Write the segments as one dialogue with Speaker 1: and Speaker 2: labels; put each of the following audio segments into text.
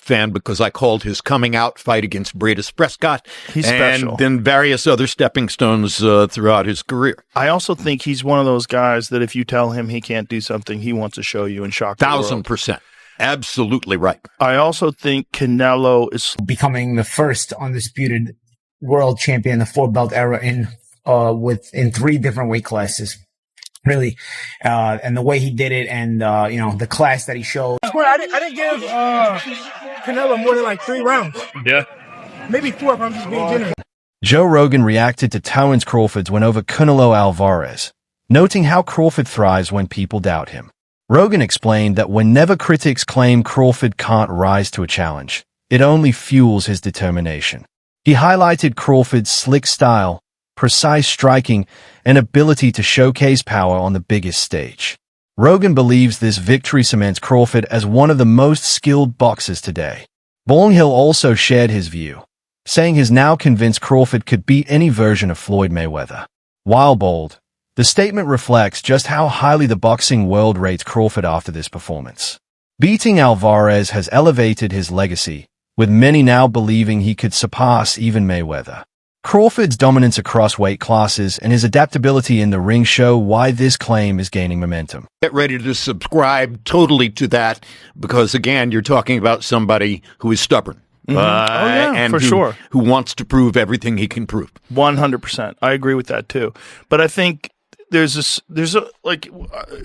Speaker 1: fan because I called his coming out fight against Bradis Prescott.
Speaker 2: He's
Speaker 1: and
Speaker 2: special.
Speaker 1: Then various other stepping stones throughout his career.
Speaker 2: I also think he's one of those guys that if you tell him he can't do something, he wants to show you and shock the world.
Speaker 1: 1,000%. Absolutely right.
Speaker 2: I also think Canelo is
Speaker 3: becoming the first undisputed world champion in the 4-belt era in 3 different weight classes. Really, and the way he did it, and the class that he showed.
Speaker 4: I didn't give Canelo more than like 3 rounds.
Speaker 5: Yeah,
Speaker 4: maybe 4 if I'm just being generous.
Speaker 6: Joe Rogan reacted to Terence Crawford's win over Canelo Alvarez, noting how Crawford thrives when people doubt him. Rogan explained that whenever critics claim Crawford can't rise to a challenge, it only fuels his determination. He highlighted Crawford's slick style, precise striking, and ability to showcase power on the biggest stage. Rogan believes this victory cements Crawford as one of the most skilled boxers today. Ballinghill also shared his view, saying he's now convinced Crawford could beat any version of Floyd Mayweather. While bold, the statement reflects just how highly the boxing world rates Crawford after this performance. Beating Alvarez has elevated his legacy, with many now believing he could surpass even Mayweather. Crawford's dominance across weight classes and his adaptability in the ring show why this claim is gaining momentum.
Speaker 1: Get ready to subscribe totally to that because, again, you're talking about somebody who is stubborn.
Speaker 2: and for sure.
Speaker 1: Who wants to prove everything he can prove.
Speaker 2: 100%. I agree with that too. But I think there's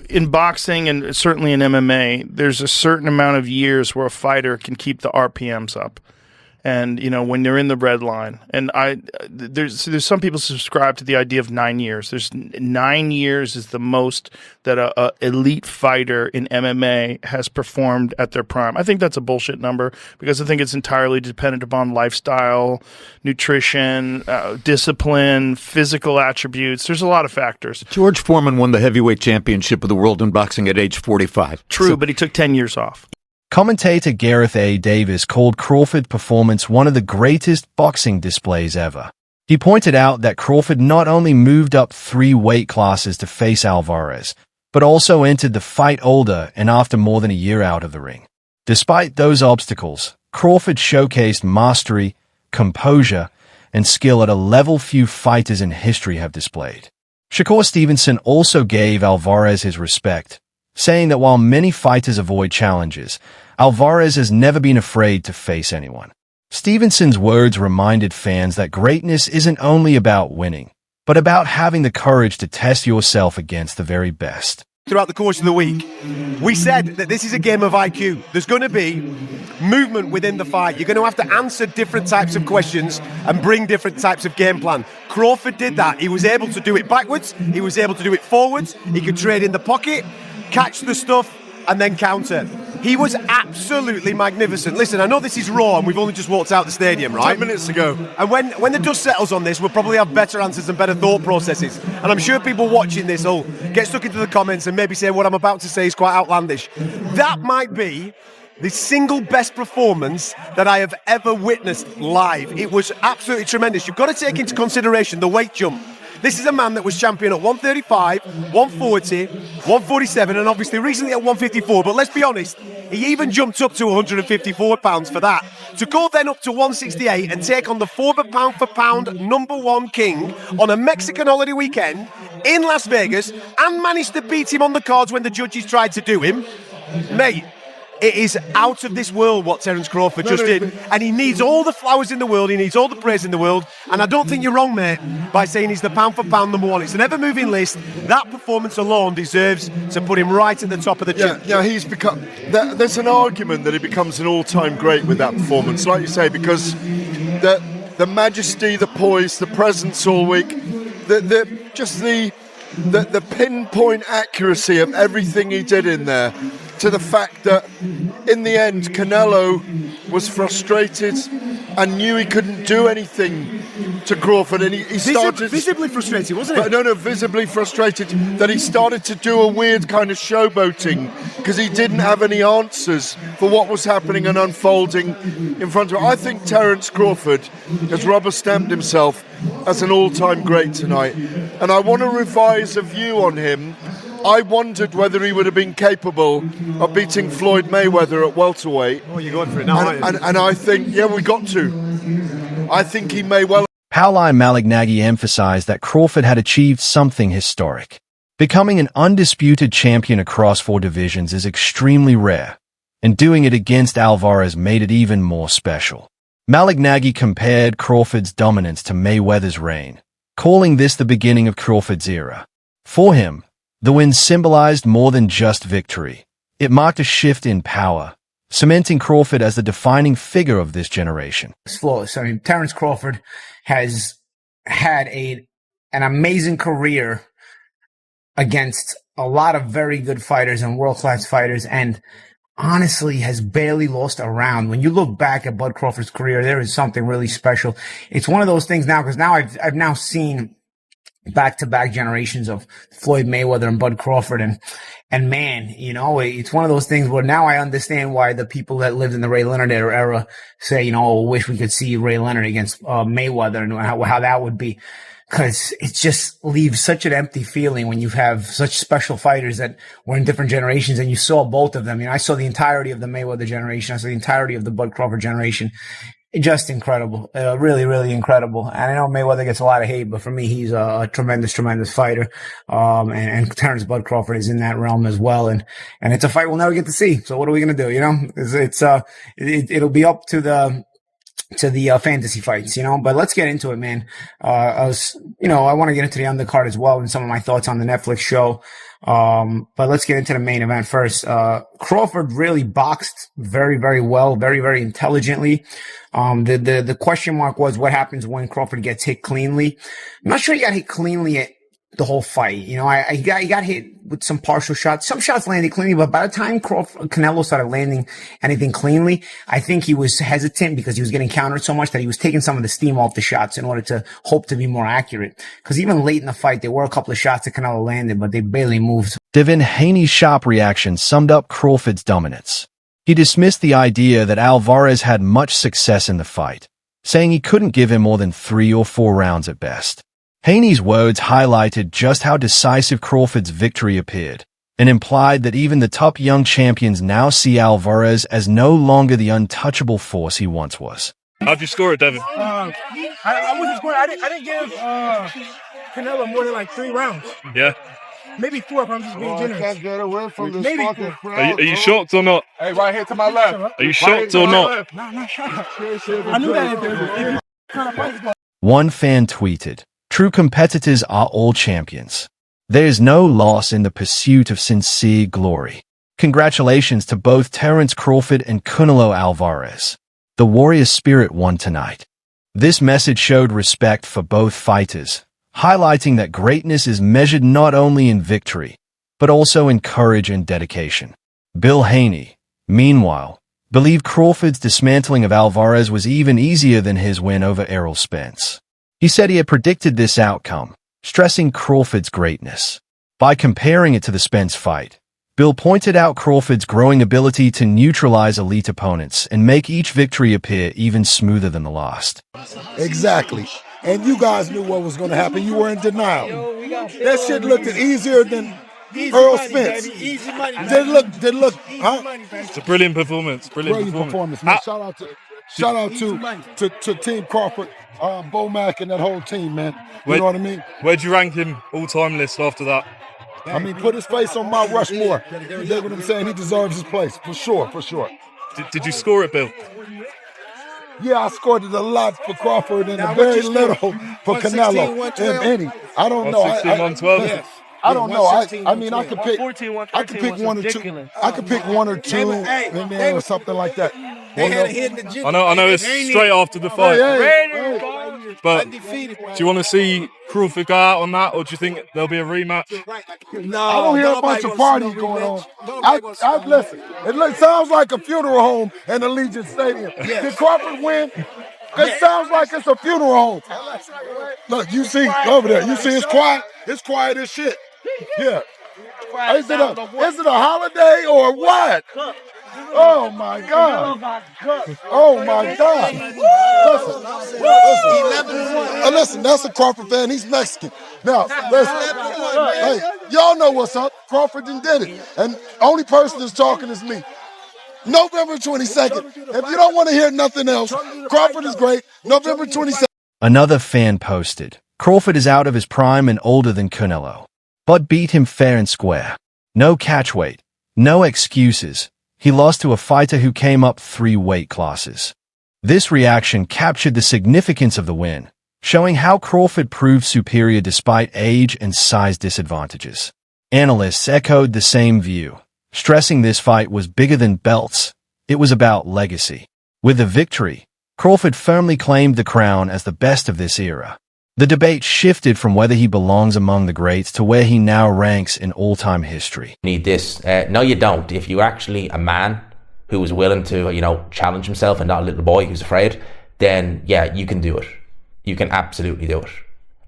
Speaker 2: in boxing and certainly in MMA, there's a certain amount of years where a fighter can keep the RPMs up. And, when they're in the red line, and there's some people subscribe to the idea of 9 years. There's 9 years is the most that a elite fighter in MMA has performed at their prime. I think that's a bullshit number because I think it's entirely dependent upon lifestyle, nutrition, discipline, physical attributes. There's a lot of factors.
Speaker 1: George Foreman won the heavyweight championship of the world in boxing at age 45.
Speaker 2: True, but he took 10 years off.
Speaker 6: Commentator Gareth A. Davis called Crawford's performance one of the greatest boxing displays ever. He pointed out that Crawford not only moved up 3 weight classes to face Alvarez, but also entered the fight older and after more than a year out of the ring. Despite those obstacles, Crawford showcased mastery, composure, and skill at a level few fighters in history have displayed. Shakur Stevenson also gave Alvarez his respect, saying that while many fighters avoid challenges, Alvarez has never been afraid to face anyone. Stevenson's words reminded fans that greatness isn't only about winning, but about having the courage to test yourself against the very best.
Speaker 7: Throughout the course of the week, we said that this is a game of IQ. There's going to be movement within the fight. You're going to have to answer different types of questions and bring different types of game plan. Crawford did that. He was able to do it backwards. He was able to do it forwards. He could trade in the pocket, catch the stuff, and then counter. He was absolutely magnificent. Listen, I know this is raw and we've only just walked out the stadium, right?
Speaker 8: 10 minutes ago.
Speaker 7: And when the dust settles on this, we'll probably have better answers and better thought processes. And I'm sure people watching this will get stuck into the comments and maybe say what I'm about to say is quite outlandish. That might be the single best performance that I have ever witnessed live. It was absolutely tremendous. You've got to take into consideration the weight jump. This is a man that was champion at 135, 140, 147, and obviously recently at 154. But let's be honest, he even jumped up to 154 pounds for that. To go then up to 168 and take on the pound for pound #1 king on a Mexican holiday weekend in Las Vegas and managed to beat him on the cards when the judges tried to do him, mate. It is out of this world what Terence Crawford just did. And he needs all the flowers in the world. He needs all the praise in the world. And I don't think you're wrong, mate, by saying he's the pound for pound #1. It's an ever-moving list. That performance alone deserves to put him right at the top of the chart.
Speaker 8: Yeah, he's become... There's an argument that he becomes an all-time great with that performance, like you say, because the majesty, the poise, the presence all week, the pinpoint accuracy of everything he did in there, to the fact that in the end Canelo was frustrated and knew he couldn't do anything to Crawford, and he started
Speaker 7: visibly frustrated, wasn't it?
Speaker 8: No, visibly frustrated that he started to do a weird kind of showboating because he didn't have any answers for what was happening and unfolding in front of him. I think Terence Crawford has rubber-stamped himself as an all-time great tonight, and I want to revise a view on him I wondered whether he would have been capable of beating Floyd Mayweather at welterweight.
Speaker 7: Oh, you're going for it now,
Speaker 8: and I think, yeah, we got to. I think he may well.
Speaker 6: Pauline Malignaggi emphasized that Crawford had achieved something historic. Becoming an undisputed champion across 4 divisions is extremely rare, and doing it against Alvarez made it even more special. Malignaggi compared Crawford's dominance to Mayweather's reign, calling this the beginning of Crawford's era. For him, the win symbolized more than just victory. It marked a shift in power, cementing Crawford as the defining figure of this generation.
Speaker 3: It's flawless. I mean, Terence Crawford has had an amazing career against a lot of very good fighters and world-class fighters, and honestly has barely lost a round. When you look back at Bud Crawford's career, there is something really special. It's one of those things now, because now I've now seen back-to-back generations of Floyd Mayweather and Bud Crawford, and man, you know, it's one of those things where now I understand why the people that lived in the Ray Leonard era say, you know, oh, wish we could see Ray Leonard against Mayweather, and how that would be. Because it just leaves such an empty feeling when you have such special fighters that were in different generations, and you saw both of them. You know, I saw the entirety of the Mayweather generation. I saw the entirety of the Bud Crawford generation. Just incredible. Really, really incredible. And I know Mayweather gets a lot of hate, but for me, he's a tremendous, tremendous fighter. And Terence Bud Crawford is in that realm as well. And it's a fight we'll never get to see. So what are we going to do? You know, it'll be up to the fantasy fights, you know, but let's get into it, man. I want to get into the undercard as well and some of my thoughts on the Netflix show. But let's get into the main event first. Crawford really boxed very, very well, very, very intelligently. The question mark was what happens when Crawford gets hit cleanly. I'm not sure he got hit cleanly at the whole fight. You know, he got hit with some partial shots. Some shots landed cleanly, but by the time Canelo started landing anything cleanly, I think he was hesitant because he was getting countered so much that he was taking some of the steam off the shots in order to hope to be more accurate. Because even late in the fight, there were a couple of shots that Canelo landed, but they barely moved.
Speaker 6: Devin Haney's sharp reaction summed up Crawford's dominance. He dismissed the idea that Alvarez had much success in the fight, saying he couldn't give him more than 3 or 4 rounds at best. Haney's words highlighted just how decisive Crawford's victory appeared, and implied that even the top young champions now see Alvarez as no longer the untouchable force he once was.
Speaker 4: How'd you score it, Devin? I wasn't scoring. I didn't give Canelo more than like 3 rounds.
Speaker 5: Yeah.
Speaker 4: Maybe 4 if I'm just being generous.
Speaker 8: Can't get away from this
Speaker 4: Maybe
Speaker 8: fucking
Speaker 4: 4.
Speaker 8: crowd.
Speaker 5: Are you shocked or not?
Speaker 4: Hey, right here to my left.
Speaker 5: Are you shocked or not?
Speaker 4: No, I'm not shocked. I knew that if there kind of fight.
Speaker 6: One fan tweeted, "True competitors are all champions. There is no loss in the pursuit of sincere glory. Congratulations to both Terence Crawford and Canelo Alvarez. The warrior spirit won tonight." This message showed respect for both fighters, highlighting that greatness is measured not only in victory, but also in courage and dedication. Bill Haney, meanwhile, believed Crawford's dismantling of Alvarez was even easier than his win over Errol Spence. He said he had predicted this outcome, stressing Crawford's greatness. By comparing it to the Spence fight, Bill pointed out Crawford's growing ability to neutralize elite opponents and make each victory appear even smoother than the last.
Speaker 9: Exactly. And you guys knew what was going to happen. You were in denial. That shit looked easier than Earl Spence.
Speaker 4: Easy money.
Speaker 9: Did it look, huh?
Speaker 5: It's a brilliant performance. Brilliant
Speaker 9: performance, man. Shout out to Team Crawford, Bo Mack, and that whole team, man. You know what I mean?
Speaker 5: Where'd you rank him all-time list after that?
Speaker 9: I mean, put his face on Mount Rushmore. You dig what I'm saying? He deserves his place, for sure.
Speaker 5: Did you score it, Bill?
Speaker 9: Yeah, I scored it a lot for Crawford and a very little for Canelo and Benny. I don't know.
Speaker 5: 116, 112?
Speaker 9: I don't know. I mean, I could pick one or two. I could pick one or two in there or something like that.
Speaker 5: I know it's straight after the fight. But do you want to see Crawford go out on that, or do you think there'll be a rematch?
Speaker 9: No, I don't hear a bunch of parties going on. Listen, it sounds like a funeral home in Allegiant Stadium. Did Crawford win? It sounds like it's a funeral home. Look, you see over there. You see it's quiet. It's quiet as shit. Yeah. Is it a holiday or what? Oh my God! Oh my God! Listen, that's a Crawford fan. He's Mexican. Now, listen. Hey, y'all know what's up. Crawford done did it, and only person that's talking is me. November 22nd. If you don't want to hear nothing else, Crawford is great. November 22nd.
Speaker 6: Another fan posted, Crawford is out of his prime and older than Canelo, but beat him fair and square. No catch weight, no excuses. He lost to a fighter who came up 3 weight classes. This reaction captured the significance of the win, showing how Crawford proved superior despite age and size disadvantages. Analysts echoed the same view, stressing this fight was bigger than belts. It was about legacy. With the victory, Crawford firmly claimed the crown as the best of this era. The debate shifted from whether he belongs among the greats to where he now ranks in all-time history.
Speaker 10: Need this? No, you don't. If you're actually a man who is willing to, challenge himself and not a little boy who's afraid, then yeah, you can do it. You can absolutely do it.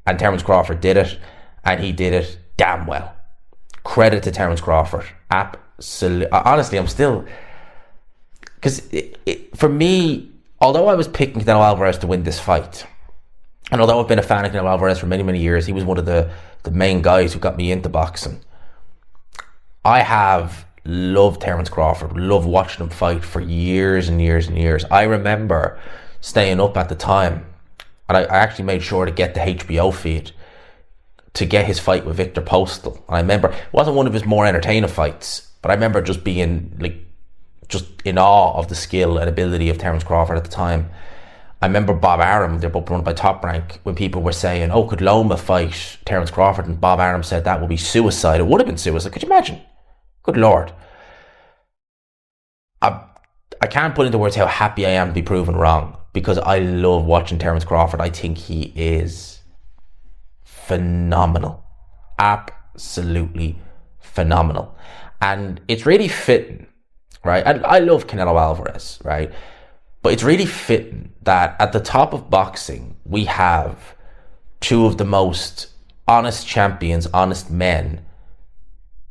Speaker 10: And Terence Crawford did it, and he did it damn well. Credit to Terence Crawford. Absolutely. Honestly, I'm still... Because for me, although I was picking Canelo Alvarez to win this fight, and although I've been a fan of Canelo Alvarez for many, many years, he was one of the main guys who got me into boxing. I have loved Terence Crawford, loved watching him fight for years and years and years. I remember staying up at the time, and I actually made sure to get the HBO feed to get his fight with Victor Postal. And I remember, it wasn't one of his more entertaining fights, but I remember just being just in awe of the skill and ability of Terence Crawford at the time. I remember Bob Arum, they're both run by Top Rank, when people were saying, oh, could Loma fight Terence Crawford? And Bob Arum said that would be suicide. It would have been suicide. Could you imagine? Good Lord. I can't put into words how happy I am to be proven wrong, because I love watching Terence Crawford. I think he is phenomenal. Absolutely phenomenal. And it's really fitting, right? And I love Canelo Alvarez, right? But it's really fitting that at the top of boxing, we have 2 of the most honest champions, honest men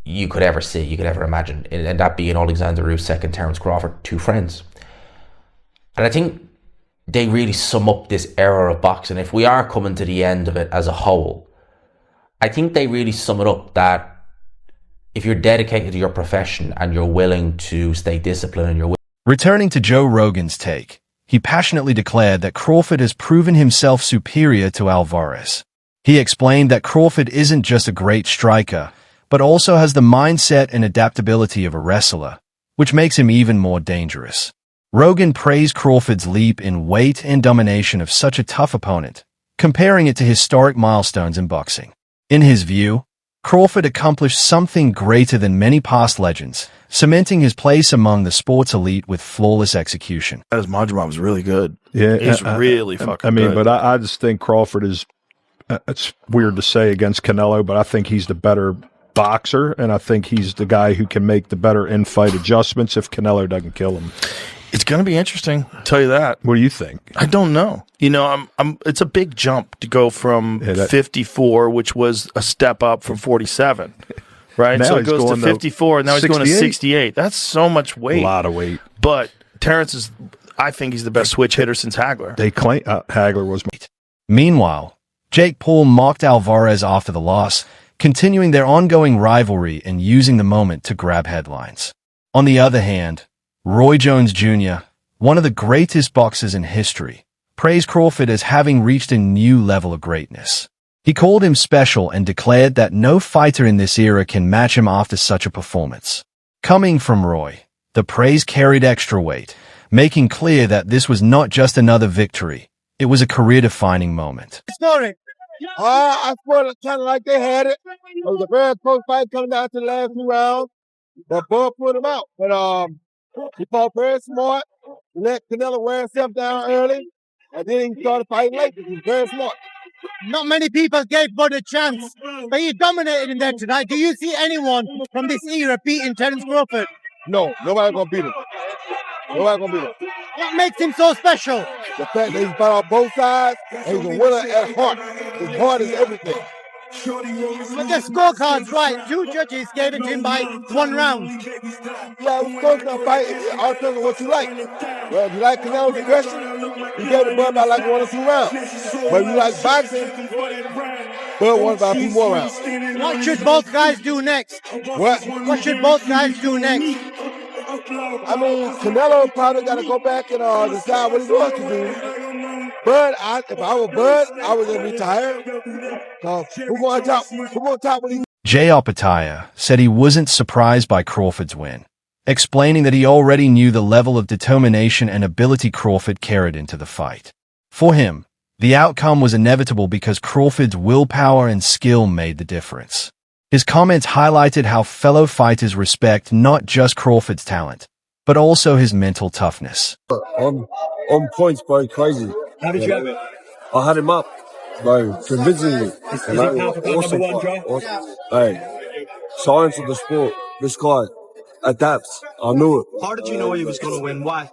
Speaker 10: you could ever see, you could ever imagine. And that being Alexander Usyk and Terence Crawford, 2 friends. And I think they really sum up this era of boxing. If we are coming to the end of it as a whole, I think they really sum it up that if you're dedicated to your profession and you're willing to stay disciplined and you're
Speaker 6: Returning to Joe Rogan's take, he passionately declared that Crawford has proven himself superior to Alvarez. He explained that Crawford isn't just a great striker, but also has the mindset and adaptability of a wrestler, which makes him even more dangerous. Rogan praised Crawford's leap in weight and domination of such a tough opponent, comparing it to historic milestones in boxing. In his view, Crawford accomplished something greater than many past legends, cementing his place among the sport's elite with flawless execution.
Speaker 2: His Majima was really good.
Speaker 11: Yeah,
Speaker 2: he's really fucking
Speaker 11: good.
Speaker 2: But
Speaker 11: I just think Crawford is, it's weird to say against Canelo, but I think he's the better boxer, and I think he's the guy who can make the better in-fight adjustments if Canelo doesn't kill him.
Speaker 2: It's going to be interesting, I'll tell you that.
Speaker 11: What do you think?
Speaker 2: I don't know. It's a big jump to go from 54, which was a step up from 47. Right?
Speaker 11: Now
Speaker 2: so it goes to 54, and now he's going to 68. That's so much weight.
Speaker 11: A lot of weight.
Speaker 2: But Terence I think he's the best switch hitter since Hagler.
Speaker 11: They claim Hagler was.
Speaker 6: Meanwhile, Jake Paul mocked Alvarez after the loss, continuing their ongoing rivalry and using the moment to grab headlines. On the other hand, Roy Jones Jr., one of the greatest boxers in history, praised Crawford as having reached a new level of greatness. He called him special and declared that no fighter in this era can match him after such a performance. Coming from Roy, the praise carried extra weight, making clear that this was not just another victory, it was a career-defining moment.
Speaker 9: I felt kind of like they had it. It was a very close fight coming down to the last 2 rounds. But Bud put him out. But he fought very smart. He let Canelo wear himself down early. And then he started fighting late. He was very smart.
Speaker 12: Not many people gave Bud a chance, but he dominated in there tonight. Do you see anyone from this era beating Terence Crawford?
Speaker 9: No, nobody's going to beat him. Nobody's going to beat him.
Speaker 12: What makes him so special?
Speaker 9: The fact that he's fought on both sides, and he's a winner at heart. His heart is everything.
Speaker 12: But the scorecard's right. 2 judges gave it to him by 1 round.
Speaker 9: Yeah, of course, that fight, it all depends on what you like. Well, if you like Canelo's aggression, you gave the Bud by like 1 or 2 rounds. But if you like boxing, Bud won by a few more rounds.
Speaker 12: What should both guys do next? What should both guys do next?
Speaker 9: I mean, Canelo probably got to go back and decide what he wants to do. Bud, if I were Bud, I would just retire. Who going to top what he
Speaker 6: Jay Opataya said he wasn't surprised by Crawford's win, explaining that he already knew the level of determination and ability Crawford carried into the fight. For him, the outcome was inevitable because Crawford's willpower and skill made the difference. His comments highlighted how fellow fighters respect not just Crawford's talent, but also his mental toughness.
Speaker 9: On points, bro, crazy.
Speaker 13: How did you have it?
Speaker 9: I had him up, bro, convincingly.
Speaker 13: Is it awesome number 1 draw?
Speaker 9: Awesome. Hey, science of the sport. This guy adapts. I knew it.
Speaker 13: How did you know he was going to win? Why?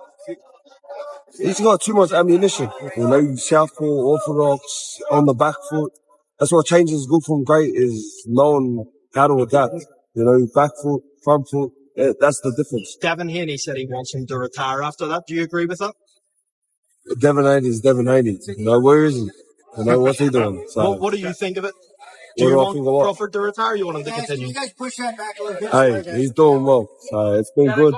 Speaker 9: He's got too much ammunition. You know, southpaw, orthodox, on the back foot. That's what changes good from great is knowing how to adapt. You know, back foot, front foot. That's the difference.
Speaker 13: Devin Haney said he wants him to retire after that. Do you agree with that?
Speaker 9: Devin Haney is Devin Haney. You know, where is he? You know, what's he doing? So,
Speaker 13: What do you think of it? Do you want Crawford to retire or you want him to continue?
Speaker 12: You guys push that back a little bit.
Speaker 9: Hey, he's doing well. It's been good.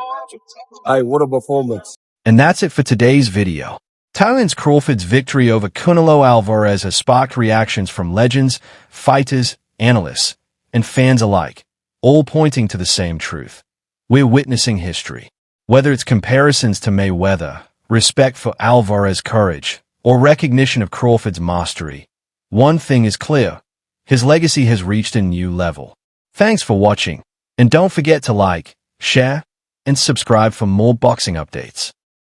Speaker 9: Hey, what a performance.
Speaker 6: And that's it for today's video. Terence Crawford's victory over Canelo Alvarez has sparked reactions from legends, fighters, analysts, and fans alike, all pointing to the same truth. We're witnessing history. Whether it's comparisons to Mayweather, respect for Alvarez's courage, or recognition of Crawford's mastery, one thing is clear. His legacy has reached a new level. Thanks for watching, and don't forget to like, share, and subscribe for more boxing updates.